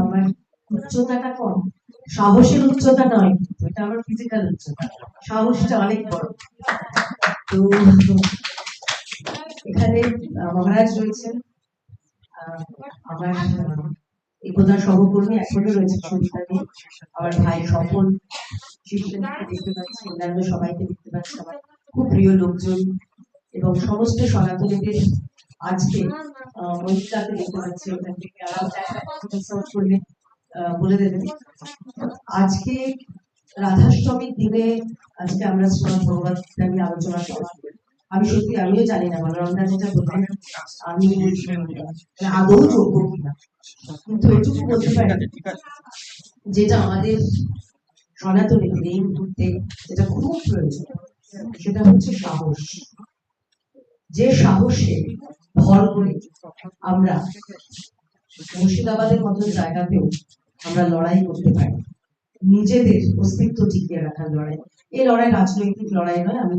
আমার উচ্চতাটা কম, সাহসের উচ্চতা নয়, এটা আমার ফিজিক্যাল উচ্চতা, সাহসটা অনেক বড়। তো এখানে মহারাজ রয়েছেন, আমার একতা সহকর্মী এখনো রয়েছে সবিতাকে, আমার ভাই সফল শিষ্যকে দেখতে পাচ্ছি, অন্যান্য সবাইকে দেখতে পাচ্ছি, আমার খুব প্রিয় লোকজন এবং সমস্ত সনাতনীদের আজকে মহিলাকে দেখতে পাচ্ছি, ওখান থেকে করলে বলে দেবেন। আজকে রাধাষ্টমীর দিনে আজকে আমরা শ্রীমদ ভগবত গীতা নিয়ে আলোচনা করব। আমি সত্যি আমিও জানি না বলরামদা যেটা বললেন আমি আদৌ যোগ্য কিনা, কিন্তু এটুকু বলতে পারি যেটা আমাদের সনাতনীদের এই মুহূর্তে যেটা খুব প্রয়োজন, সেটা হচ্ছে সাহস। যে সাহসে ভর করে আমরা মুর্শিদাবাদের মতো জায়গাতেও আমরা লড়াই করতে পারি, নিজেদের অস্তিত্ব টিকিয়ে রাখার লড়াই। এই লড়াই রাজনৈতিক লড়াই নয়, আমি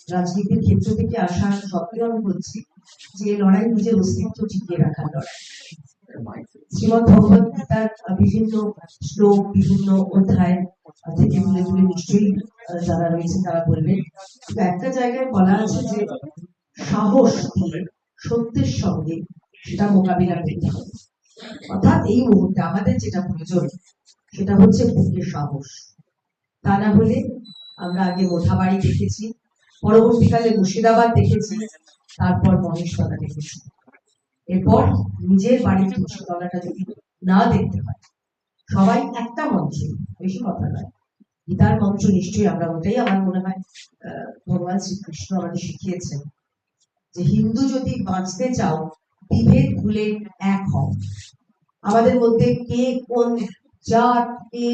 রাজনীতির ক্ষেত্র থেকে আসা সত্ত্বেও আমি বলছি যে এই লড়াই নিজের অস্তিত্ব টিকিয়ে রাখার লড়াই। শ্রীমদ ভগবত গীতার বিভিন্ন শ্লোক, বিভিন্ন অধ্যায় থেকে তুলে তুলে নিশ্চয়ই যারা রয়েছে তারা বলবেন। একটা জায়গায় বলা আছে যে সাহস দিয়ে সত্যের সঙ্গে সেটা মোকাবিলা করতে হবে। অর্থাৎ এই মুহূর্তে আমাদের যেটা প্রয়োজন সেটা হচ্ছে বুকের সাহস। তা না হলে আমরা আগে মোথাবাড়ি দেখেছি, পরবর্তীকালে মুর্শিদাবাদ দেখেছি, তারপর মহেশতলা দেখেছি। এরপর নিজের বাড়ির তুলসীতলাটা যদি না দেখতে হয়, সবাই একটা মঞ্চ, বেশি কথা নয়, গীতার মঞ্চ নিশ্চয়ই আমরা ওটাই আমার মনে হয় ভগবান শ্রীকৃষ্ণ আমাদের শিখিয়েছেন যে হিন্দু যদি বাঁচতে চাও বিভেদ ভুলে এক হও। আমাদের মধ্যে কে কোন জাত, কে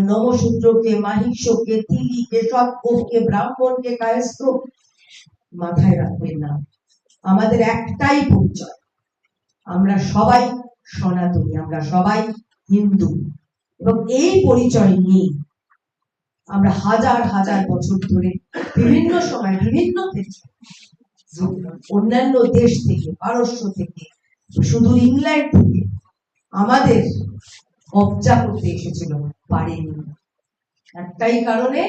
নমশূদ্র, কে মাহিষ্য, কে তিলি, কে সৎ, কে ব্রাহ্মণ, কে কায়স্থ, মাথায় রাখবেন না। আমাদের একটাই পরিচয়, আমরা সবাই সনাতনী, আমরা সবাই হিন্দু। এবং এই পরিচয় নিয়ে আমরা হাজার হাজার বছর ধরে বিভিন্ন সময় বিভিন্ন ক্ষেত্রে অন্যান্য দেশ থেকে, পারস্য থেকে, শুধু ইংল্যান্ড থেকে আমাদের কবজা করতে এসেছিল, পারেনি। একটাই কারণে,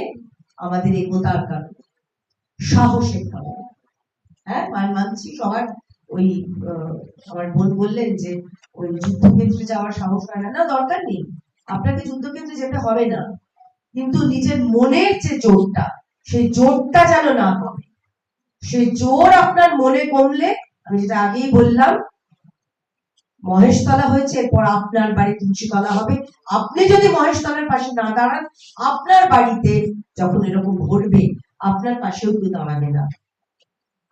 আমাদের একতার কারণে, সাহসের কারণে। হ্যাঁ, মানছি সবার ওই আমার বোন বললেন যে ওই যুদ্ধক্ষেত্রে যাওয়ার সাহস হয় না, দরকার নেই, আপনাকে যুদ্ধক্ষেত্রে যেতে হবে না, কিন্তু নিজের মনের যে জোরটা, সেই জোরটা যেন না কমে। সেই জোর আপনার মনে কমলে, আমি যেটা আগেই বললাম, মহেশতলা হয়েছে, এরপর আপনার বাড়ি তুলসীতলা হবে। আপনি যদি মহেশতলার পাশে না দাঁড়ান, আপনার বাড়িতে যখন এরকম ঘটবে আপনার পাশেও কেউ দাঁড়াবে না।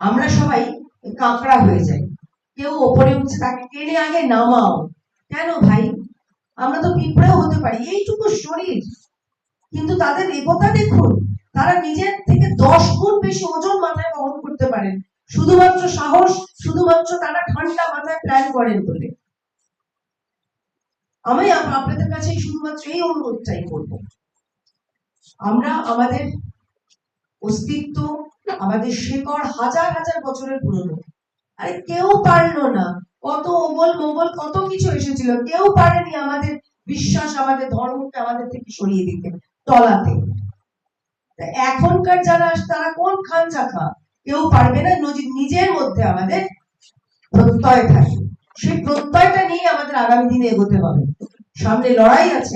আমরা সবাই কাঁকড়া হয়ে যাই, কেউ ওপরে উঠছে তাকে টেনে আগে নামাও। কেন ভাই? আমরা তো পিঁপড়েও হতে পারি, এইটুকু শরীর, কিন্তু তাদের একতা দেখুন, তারা নিজের থেকে 10 গুণ বেশি ওজন মাথায় বহন করতে পারেন, শুধুমাত্র সাহস, শুধুমাত্র তারা ঠান্ডা মাথায় প্ল্যান করেন বলে। আমি আপনাদের কাছে শুধুমাত্র এই অনুরোধটাই করব, আমরা আমাদের অস্তিত্ব, আমাদের শেকড় হাজার হাজার বছরের পুরনো। আরে কেউ পারলো না, কত ওগল মোগল কত কিছু এসেছিল, কেউ পারেনি আমাদের বিশ্বাস, আমাদের ধর্মকে আমাদের থেকে সরিয়ে দিতে, তলাতে। এখনকার যারা তারা কোন খান চাখা, কেউ পারবে না। নিজের মধ্যে আমাদের প্রত্যয় থাকে, সেই প্রত্যয়টা নিয়ে আমাদের আগামী দিনে এগোতে হবে। সামনে লড়াই আছে,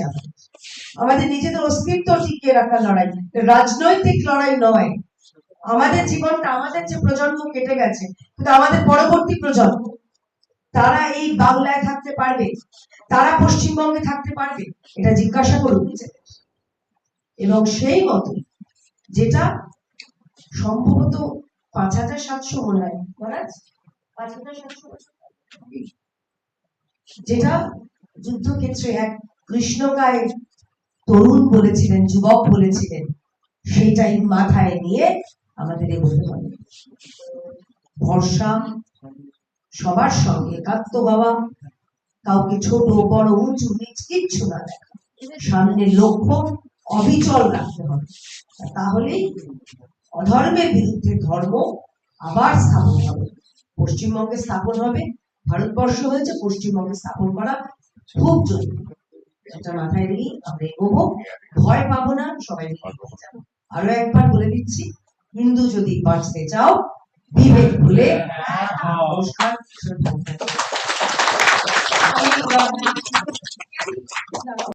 আমাদের নিজেদের অস্তিত্ব টিকিয়ে রাখার লড়াই, রাজনৈতিক লড়াই নয়। আমাদের জীবনটা, আমাদের যে প্রজন্ম কেটে গেছে, কিন্তু আমাদের পরবর্তী প্রজন্ম, তারা এই বাংলায় থাকতে পারবে, তারা পশ্চিমবঙ্গে থাকতে পারবে, এটা জিজ্ঞাসা করুন। এবং সেই মতো যেটা সম্ভবত 5700 মনে হয়, 5700, যেটা যুদ্ধক্ষেত্রে এক কৃষ্ণকায় তরুণ বলেছিলেন, যুবক বলেছিলেন, সেইটাই মাথায় নিয়ে আমাদের এগোতে হবে। ভরসা সবার সঙ্গে, একাত্ম বাবা, কাউকে ছোট বড় উঁচু নিচ কিচ্ছু না দেখা, সামনে লক্ষ্য অবিচল রাখতে হবে। তাহলেই অধর্মের বিরুদ্ধে ধর্ম আবার স্থাপন হবে। পশ্চিমবঙ্গে স্থাপন হবে, ভারতবর্ষ হয়েছে, পশ্চিমবঙ্গে স্থাপন করা খুব জরুরি। এটা মাথায় নিয়ে আমরা এগোবো, ভয় পাবো না, সবাই মিলে এগিয়ে যাবো। আরো একবার বলে দিচ্ছি, হিন্দু যদি বাঁচতে চাও বিবেক ভুলে নমস্কার।